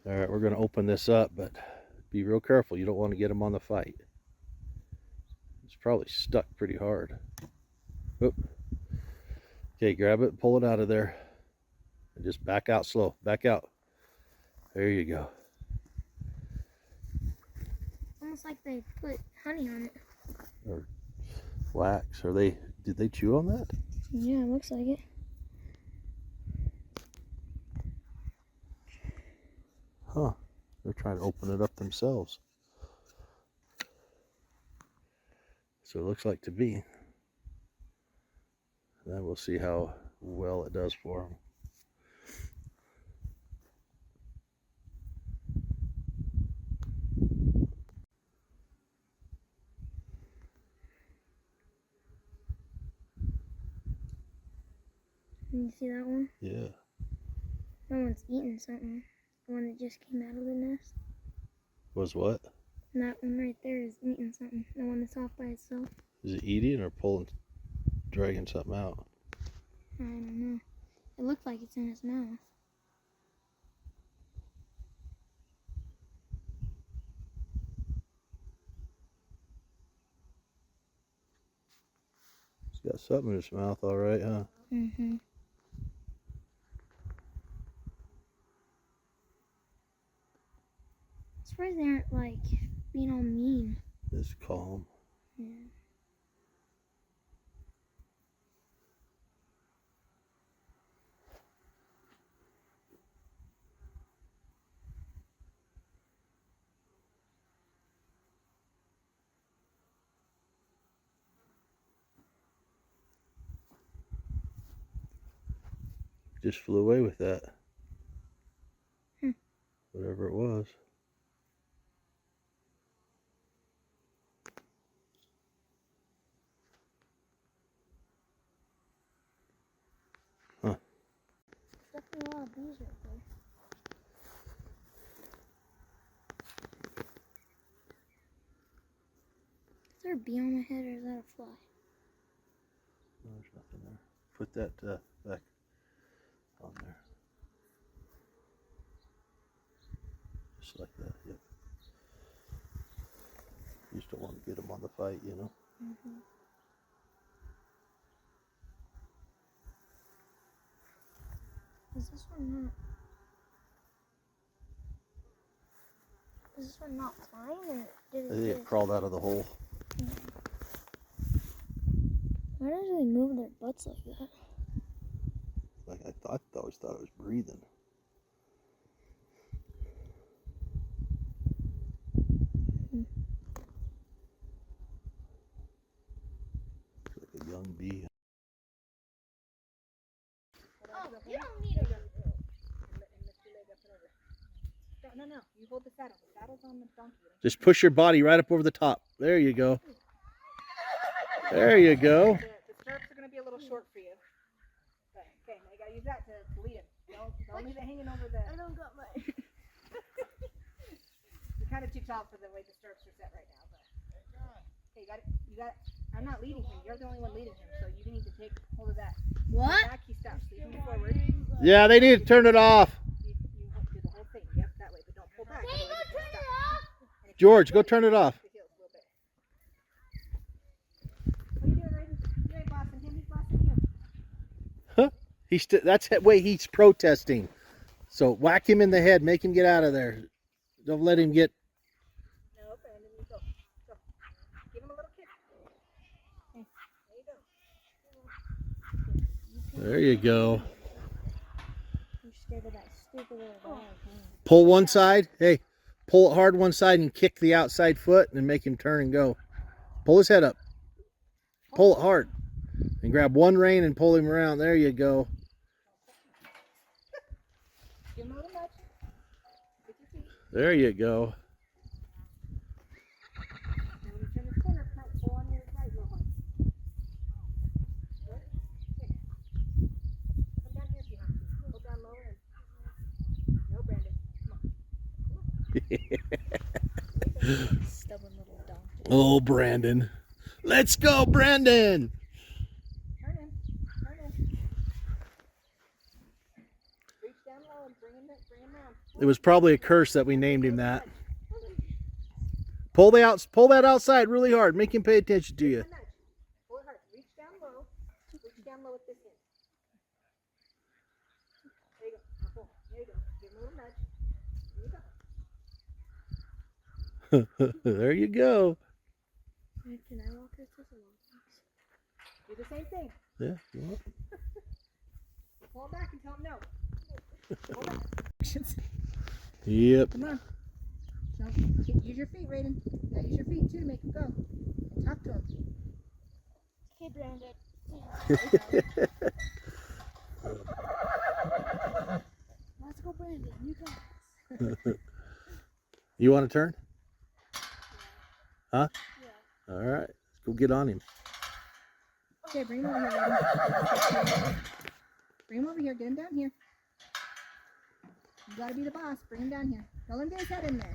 All right, we're going to open this up, but be real careful. You don't want to get him on the fight. It's probably stuck pretty hard. Oop. Okay, grab it and pull it out of there. And just back out slow. Back out. There you go. Almost like they put honey on it. Or wax. Did they chew on that? Yeah, it looks like it. Huh. They're trying to open it up themselves. So it looks like to me. Then we'll see how well it does for them. You see that one? Yeah. That one's eating something. The one that just came out of the nest. Was what? And that one right there is eating something. The one that's off by itself. Is it eating or dragging something out? I don't know. It looks like it's in its mouth. It's got something in its mouth, all right, huh? Mm-hmm. I'm surprised they aren't, like, being all mean. It's calm. Yeah. Just flew away with that. Hmm. Whatever it was. Huh. Definitely a lot of bees right there. Is there a bee on my head or is that a fly? No, there's nothing there. Put that back on there. Just like that, yep. You just don't want to get them on the fight, you know? Mm-hmm. Is this one not flying or did it? I think it crawled out of the hole. Why do they move their butts like that? Like I always thought it was breathing. It's like a young bee. Oh, you don't need it. No, you hold the saddle. The saddle's on the donkey. Just push your body right up over the top. There you go. There you go. The stirrups are going to be a little short for you. Okay, now you got to use that to lead him. Don't leave it hanging over the... I don't got my... You're kind of too tall for the way the stirrups are set right now. But... Okay, you got it. I'm not leading him. You're the only one leading him, so you need to take hold of that. What? Back, he stops. Lead him forward. Yeah, they need to turn it off. You do the whole thing. Yep, that way. But don't pull back. Can you go turn it off? George, go turn it off. What are you doing, Raiden? You ain't bossing him. He's bossing you. Huh? That's the way he's protesting. So whack him in the head. Make him get out of there. Don't let him get... No, Brandon, you go. Go. Give him a little kick. Okay, there you go. There you go. I'm scared of that stupid little dog. Pull one side. Hey, pull it hard one side and kick the outside foot and make him turn and go. Pull his head up. Pull it hard. And grab one rein and pull him around. There you go. Give him a little nudge. With your feet. There you go. Now when you turn the corner, pull on your right real hard. Good. Okay. Come down here if you have to. Pull down lower and... No, Brandon. Come on. Stubborn little dog. Oh, Brandon. Let's go, Brandon. Turn in. Reach down low and bring him round. It was probably a curse that we named him that. Pull that outside really hard. Make him pay attention to you. Pull it hard. Reach down low. Reach down low with this hand. There you go. Now pull. There you go. Give him a little nudge. There you go. There you go. Can I walk this along? Do the same thing. Yeah. Well. Pull back and tell him no. Pull back. Yep. Come on. So, use your feet, Raiden. Yeah, use your feet too to make him go. And talk to him. Okay, Brandon. Let's go, Brandon. You got this. You want to turn? Huh? Yeah. All right. Let's go get on him. Okay, bring him over here, Raiden. Bring him over here. Get him down here. You gotta be the boss. Bring him down here. Don't let him get his head in there.